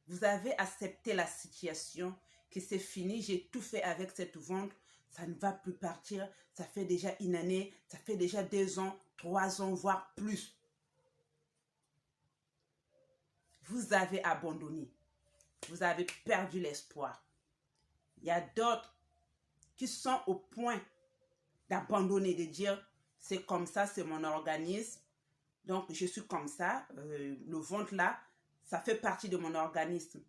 Vous avez accepté la situation, que c'est fini, j'ai tout fait avec cette ventre, ça ne va plus partir, ça fait déjà une année, ça fait déjà 2 ans, 3 ans, voire plus. Vous avez abandonné, vous avez perdu l'espoir. Il y a d'autres qui sont au point d'abandonner, de dire c'est comme ça, c'est mon organisme, donc je suis comme ça, le ventre là, ça fait partie de mon organisme.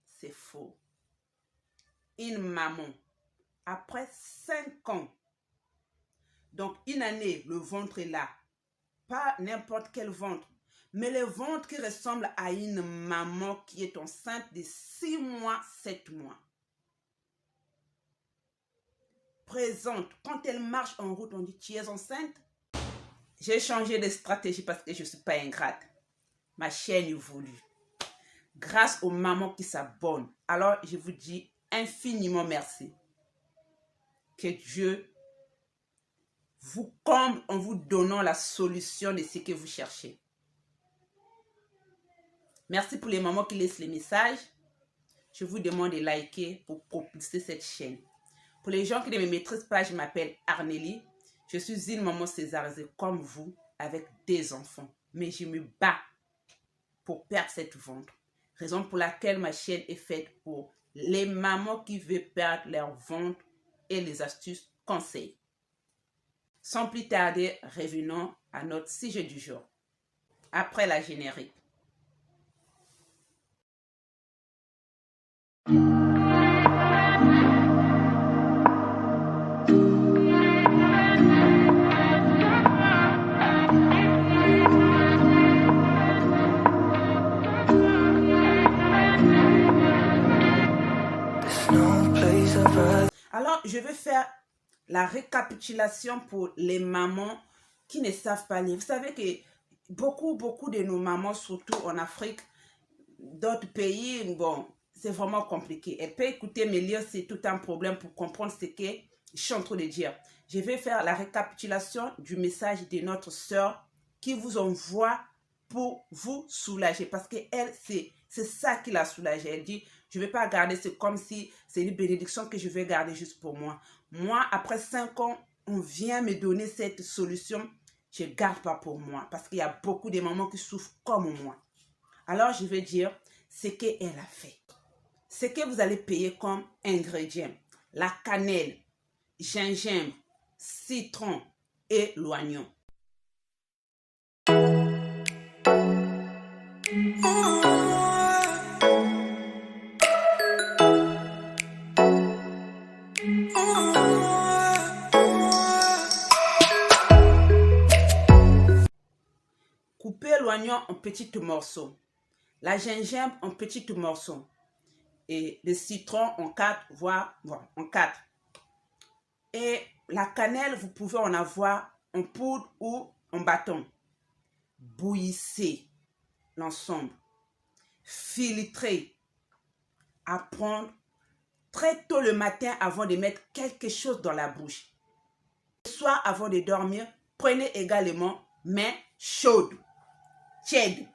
C'est faux. Une maman, après 5 ans, donc une année, le ventre est là, pas n'importe quel ventre, mais le ventre qui ressemble à une maman qui est enceinte de 6 mois, 7 mois. Présente, quand elle marche en route, on dit tu es enceinte. J'ai changé de stratégie parce que je ne suis pas ingrate. Ma chaîne évolue. Grâce aux mamans qui s'abonnent. Alors, je vous dis infiniment merci. Que Dieu vous comble en vous donnant la solution de ce que vous cherchez. Merci pour les mamans qui laissent les messages. Je vous demande de liker pour propulser cette chaîne. Pour les gens qui ne me maîtrisent pas, je m'appelle Arnélie. Je suis une maman césarisée comme vous, avec des enfants. Mais je me bats pour perdre cette ventre. Raison pour laquelle ma chaîne est faite pour les mamans qui veulent perdre leur ventre et les astuces conseils. Sans plus tarder, revenons à notre sujet du jour. Après la générique. Alors, je vais faire la récapitulation pour les mamans qui ne savent pas lire. Vous savez que beaucoup de nos mamans, surtout en Afrique, d'autres pays, bon, c'est vraiment compliqué. Elles peuvent écouter mais lire, c'est tout un problème pour comprendre ce que je suis en train de dire. Je vais faire la récapitulation du message de notre sœur qui vous envoie pour vous soulager. Parce que elle, c'est ça qui l'a soulagée. Elle dit, je ne vais pas garder, c'est comme si c'est une bénédiction que je vais garder juste pour moi. Moi, après 5 ans, on vient me donner cette solution. Je ne garde pas pour moi. Parce qu'il y a beaucoup de mamans qui souffrent comme moi. Alors, je vais dire ce qu'elle a fait. Ce que vous allez payer comme ingrédients. La cannelle, gingembre, citron et l'oignon. Coupez l'oignon en petits morceaux. La gingembre en petits morceaux. Et le citron en 4, voire en 4. Et la cannelle, vous pouvez en avoir en poudre ou en bâton. Bouillissez l'ensemble. Filtrez. À prendre très tôt le matin avant de mettre quelque chose dans la bouche. Le soir avant de dormir, prenez également main chaude. Tiède.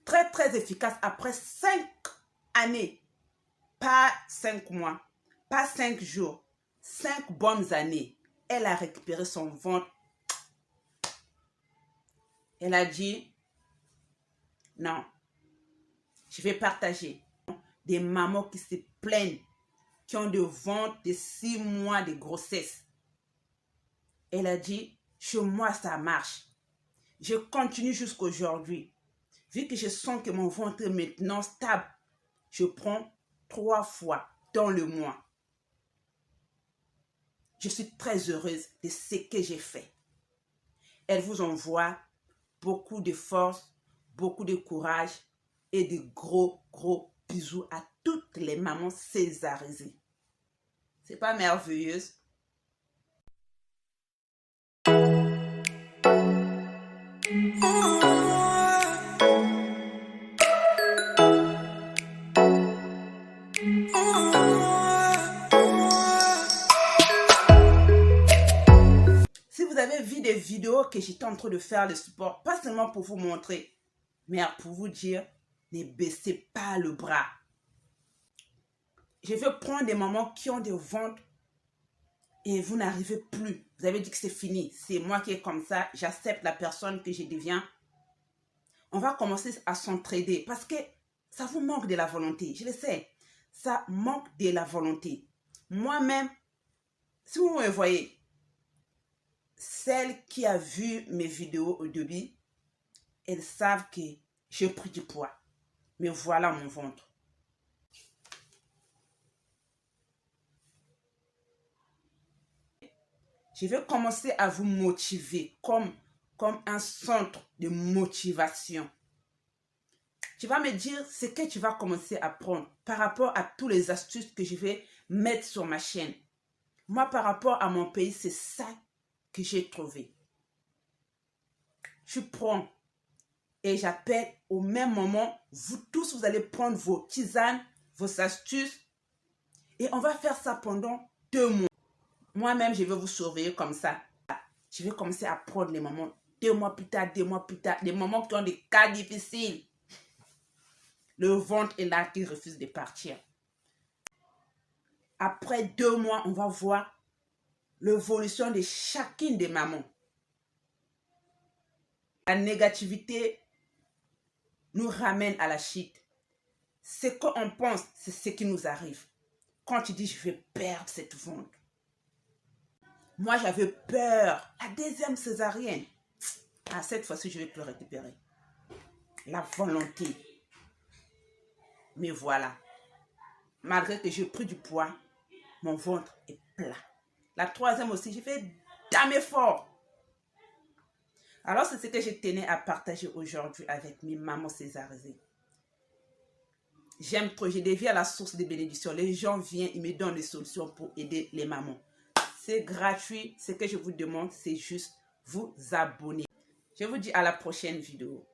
Très efficace après 5 années. Pas 5 mois. Pas 5 jours. 5 bonnes années. Elle a récupéré son ventre. Elle a dit, non, je vais partager. Des mamans qui se plaignent, qui ont des ventres de 6 mois de grossesse. Elle a dit, chez moi ça marche. Je continue jusqu'à aujourd'hui. Vu que je sens que mon ventre est maintenant stable, je prends 3 fois dans le mois. Je suis très heureuse de ce que j'ai fait. Elle vous envoie beaucoup de force, beaucoup de courage et de gros bisous à toutes les mamans césarisées. C'est pas merveilleux? Si vous avez vu des vidéos que j'étais en train de faire le support, pas seulement pour vous montrer, mais pour vous dire Ne baissez pas le bras. Je veux prendre des mamans qui ont des ventres et vous n'arrivez plus. Vous avez dit que c'est fini. C'est moi qui est comme ça. J'accepte la personne que je deviens. On va commencer à s'entraider parce que ça vous manque de la volonté. Je le sais. Ça manque de la volonté. Moi-même, si vous me voyez, celle qui a vu mes vidéos au début, elles savent que j'ai pris du poids. Mais voilà mon ventre. Je vais commencer à vous motiver comme un centre de motivation. Tu vas me dire ce que tu vas commencer à prendre par rapport à toutes les astuces que je vais mettre sur ma chaîne. Moi, par rapport à mon pays, c'est ça que j'ai trouvé. Je prends et j'appelle au même moment, vous tous, vous allez prendre vos tisanes, vos astuces et on va faire ça pendant 2 mois. Moi-même, je vais vous surveiller comme ça. Je vais commencer à prendre les moments 2 mois plus tard, 2 mois plus tard, des moments qui ont des cas difficiles. Le ventre est là qui refuse de partir. Après 2 mois, on va voir l'évolution de chacune des mamans. La négativité nous ramène à la chute. Ce qu'on pense, c'est ce qui nous arrive. Quand tu dis, je vais perdre cette ventre. Moi, j'avais peur. La 2e césarienne. Ah, cette fois-ci, je vais te le récupérer. La volonté. Mais voilà. Malgré que j'ai pris du poids, mon ventre est plat. La 3e aussi, j'ai fait d'un effort. Alors, c'est ce que je tenais à partager aujourd'hui avec mes mamans césarisées. J'aime trop, je deviens la source de bénédiction. Les gens viennent, ils me donnent des solutions pour aider les mamans. C'est gratuit. Ce que je vous demande, c'est juste vous abonner. Je vous dis à la prochaine vidéo.